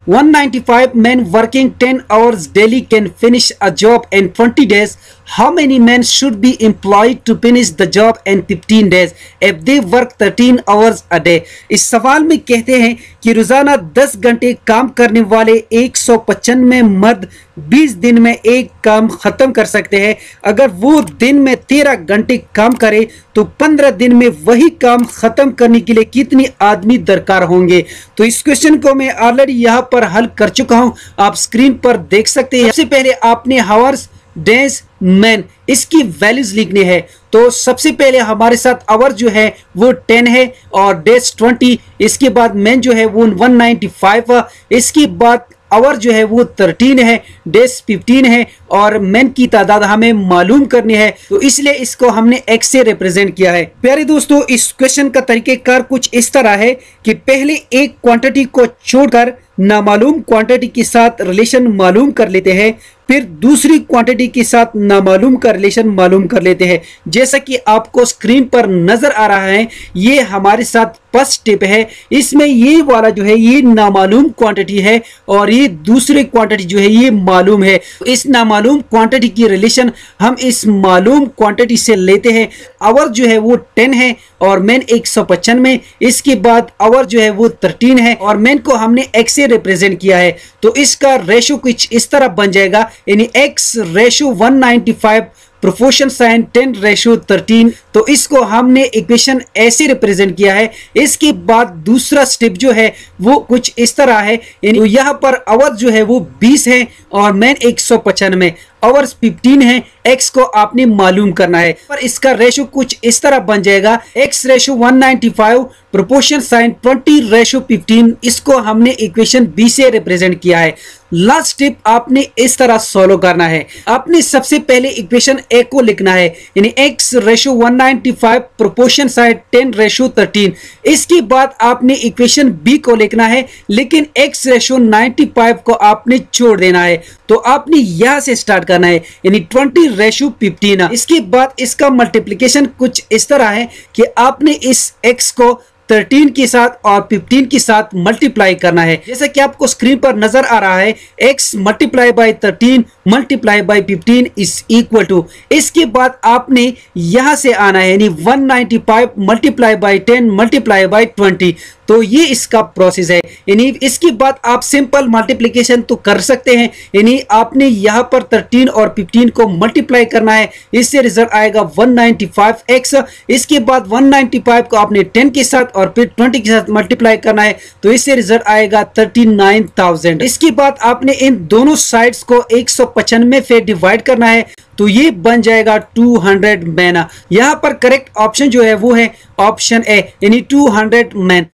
195 men working 10 hours daily can finish a job in 20 days. How many men should be employed to finish the job in 15 days if they work 13 hours a day? इस सवाल में कहते हैं कि रोजाना 10 घंटे काम करने वाले 195 मर्द 20 दिन में एक काम खत्म कर सकते हैं। अगर वो दिन में 13 घंटे काम करे तो 15 दिन में वही काम खत्म करने के लिए कितने आदमी दरकार होंगे? तो इस क्वेश्चन को मैं ऑलरेडी यहाँ पर हल कर चुका हूँ, आप स्क्रीन पर देख सकते हैं। सबसे पहले आपने हावर्स, डेज, मैन इसकी वैल्यूज लिखनी है। तो सबसे पहले हमारे साथ आवर जो है वो 10 है और डेज 20, इसके बाद मैन जो है वो 195, इसके बाद आवर जो है वो 13 है, डेज 15 है और मैन की तादाद हमें मालूम करनी है, तो इसलिए इसको हमने एक्स से रिप्रेजेंट किया है। प्यारे दोस्तों, इस क्वेश्चन का तरीकेकार कुछ इस तरह है कि पहले एक क्वांटिटी को छोड़कर नामालूम क्वांटिटी के साथ रिलेशन मालूम कर लेते हैं, फिर दूसरी क्वांटिटी के साथ नामालूम का रिलेशन मालूम कर लेते हैं। जैसा कि आपको स्क्रीन पर नजर आ रहा है, ये हमारे साथ फर्स्ट स्टेप है। इसमें ये वाला जो है ये नामालूम क्वांटिटी है और ये दूसरी क्वांटिटी जो है ये मालूम है। इस नामालूम क्वांटिटी की रिलेशन हम इस मालूम क्वांटिटी से लेते हैं। आवर जो है वो 10 है और मैन 195, इसके बाद आवर जो है वो 13 है और मैन को हमने एक्स से रिप्रेजेंट किया है। तो इसका रेशो कुछ इस तरह बन जाएगा, यानी x रेशो 195 प्रोपोर्शन साइन 10:13। तो इसको हमने इक्वेशन ऐसे रिप्रेजेंट किया है। इसके बाद दूसरा स्टेप जो है वो कुछ इस तरह है, यानी यहाँ पर आवर जो है वो 20 है और मैन 195, आवर्स 15 है, x को आपने मालूम करना है। पर इसका रेशो कुछ इस तरह बन जाएगा, x रेशो 195 प्रोपोर्शन साइन 20:15। इसको हमने इक्वेशन बी से रिप्रेजेंट किया है। लास्ट स्टेप आपने इस तरह सॉल्व करना है। आपने सबसे पहले इक्वेशन ए को लिखना है, यानी x रेशो 195 प्रोपोर्शन साइन 10:13। इसके बाद आपने इक्वेशन बी को लिखना है, लेकिन x रेशो 95 को आपने छोड़ देना है। तो आपने यहां से स्टार्ट करना है, यानी 20:15। इसके बाद इसका मल्टीप्लिकेशन कुछ इस तरह है कि आपने इस x को 13 के साथ और 15 के साथ मल्टीप्लाई करना है। जैसा कि आपको स्क्रीन पर नजर आ रहा है, x multiply by 13 multiply by 15 is equal to, इसके बाद आपने यहां से आना है, यानी 195 मल्टीप्लाई बाय 10 मल्टीप्लाई बाय 20। तो ये इसका प्रोसेस है। यानी इसके बाद आप सिंपल मल्टीप्लिकेशन तो कर सकते हैं, यानी आपने यहाँ पर 13 और 15 को मल्टीप्लाई करना है, इससे रिजल्ट आएगा 195x। इसके बाद 195 को आपने 10 के साथ और फिर 20 के साथ मल्टीप्लाई करना है, तो इससे रिजल्ट आएगा 39,000। इसके बाद आपने इन दोनों साइड्स को 195 से डिवाइड करना है, तो ये बन जाएगा 200 मैन। यहाँ पर करेक्ट ऑप्शन जो है वो है ऑप्शन ए, यानी 200 मैन।